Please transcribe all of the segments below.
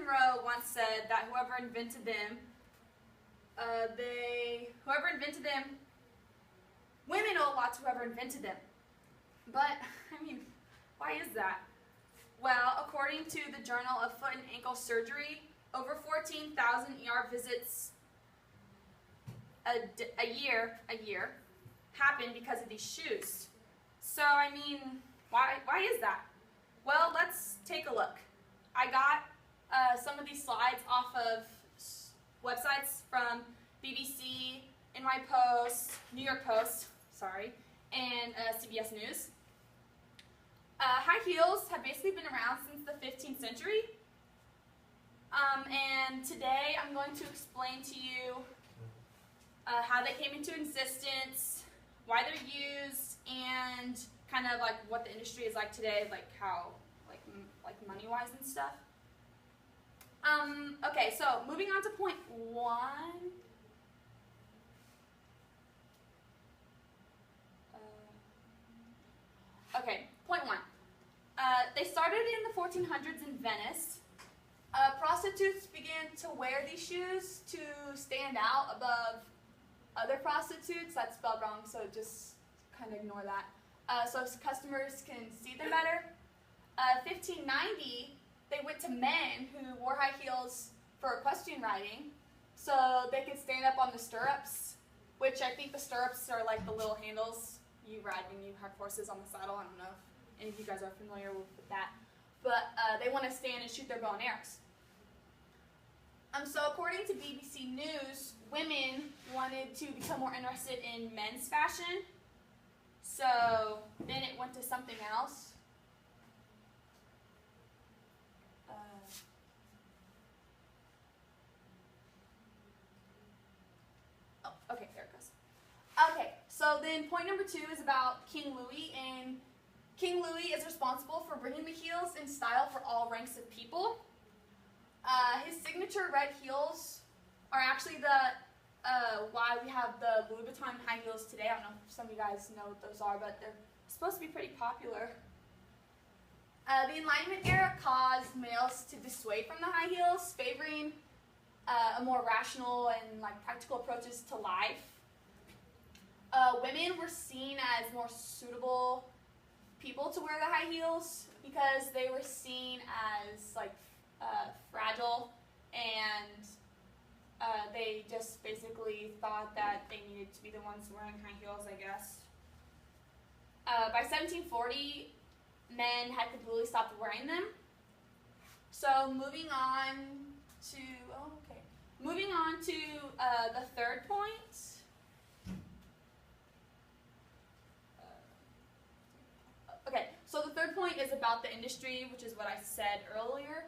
Monroe once said that whoever invented them, women owe a lot to whoever invented them. But, I mean, why is that? Well, according to the Journal of Foot and Ankle Surgery, over 14,000 ER visits a year happen because of these shoes. So, I mean, why is that? Well, let's take a look. I got some of these slides off of websites from BBC, NY Post, New York Post, and CBS News. High heels have basically been around since the 15th century. And today I'm going to explain to you how they came into existence, why they're used, and kind of like what the industry is like today, like how, like money-wise and stuff. Okay, so moving on to point 1. Okay, point 1. They started in the 1400s in Venice. Prostitutes began to wear these shoes to stand out above other prostitutes. That's spelled wrong, so just kind of ignore that. So customers can see them better. 1590, they went to men who wore high heels for equestrian riding, so they could stand up on the stirrups, which I think the stirrups are like the little handles you ride when you have horses on the saddle. I don't know if any of you guys are familiar with that. But they want to stand and shoot their bow and arrows. So according to BBC News, women wanted to become more interested in men's fashion. So then it went to something else. Okay, there it goes. Okay, so then point number 2 is about King Louis, and King Louis is responsible for bringing the heels in style for all ranks of people. His signature red heels are actually why we have the Louis Vuitton high heels today. I don't know if some of you guys know what those are, but they're supposed to be pretty popular. The Enlightenment era caused males to dissuade from the high heels, favoring a more rational and practical approaches to life. Women were seen as more suitable people to wear the high heels because they were seen as fragile, and they just basically thought that they needed to be the ones wearing high heels, I guess. By 1740, men had completely stopped wearing them. So moving on to the third point. Okay, so the third point is about the industry, which is what I said earlier.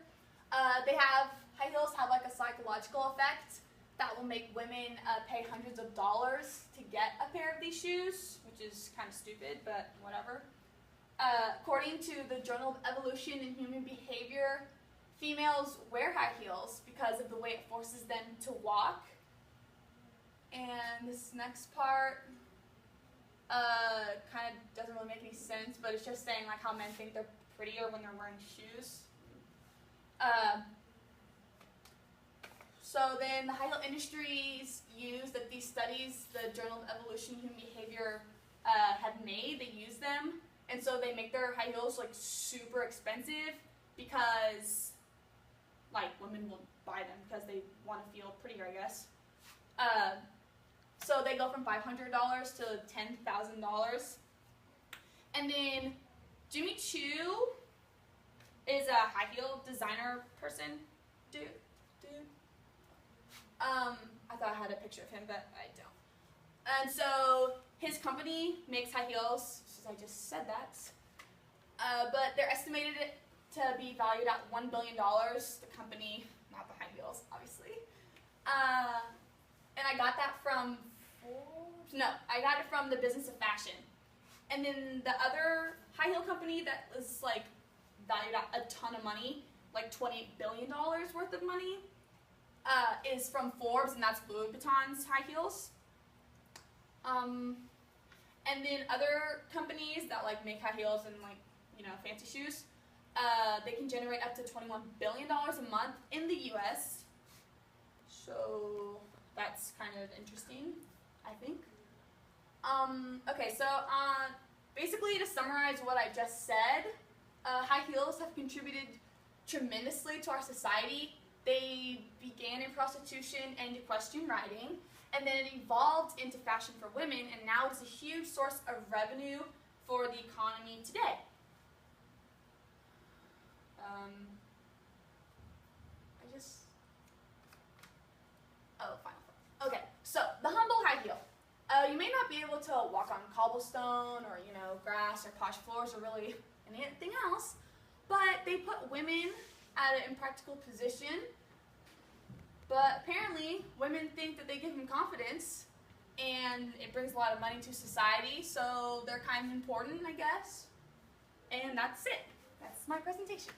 High heels have a psychological effect that will make women pay hundreds of dollars to get a pair of these shoes, which is kind of stupid, but whatever. According to the Journal of Evolution and Human Behavior, females wear high heels because of the way it forces them to walk. And this next part kind of doesn't really make any sense, but it's just saying how men think they're prettier when they're wearing shoes. So then the high heel industries use that these studies the Journal of Evolution and Human Behavior have made, they use them, and so they make their high heels super expensive because women will buy them because they want to feel prettier, I guess. So they go from $500 to $10,000. And then Jimmy Choo is a high heel designer person. Dude. I thought I had a picture of him, but I don't. And so his company makes high heels, since I just said that. But they're estimated to be valued at $1 billion. The company, not the high heels, obviously. And I got that from I got it from the Business of Fashion. And then the other high heel company that was valued at a ton of money, $28 billion worth of money, is from Forbes, and that's Louis Vuitton's high heels. And then other companies that make high heels and fancy shoes, They can generate up to $21 billion a month in the U.S. So that's kind of interesting, I think. Okay, so basically to summarize what I just said, high heels have contributed tremendously to our society. They began in prostitution and equestrian riding, and then it evolved into fashion for women, and now it's a huge source of revenue for the economy today. Final thought. Okay, so the humble high heel. You may not be able to walk on cobblestone or, grass or posh floors or really anything else, but they put women at an impractical position. But apparently, women think that they give them confidence, and it brings a lot of money to society, so they're kind of important, I guess. And that's it. That's my presentation.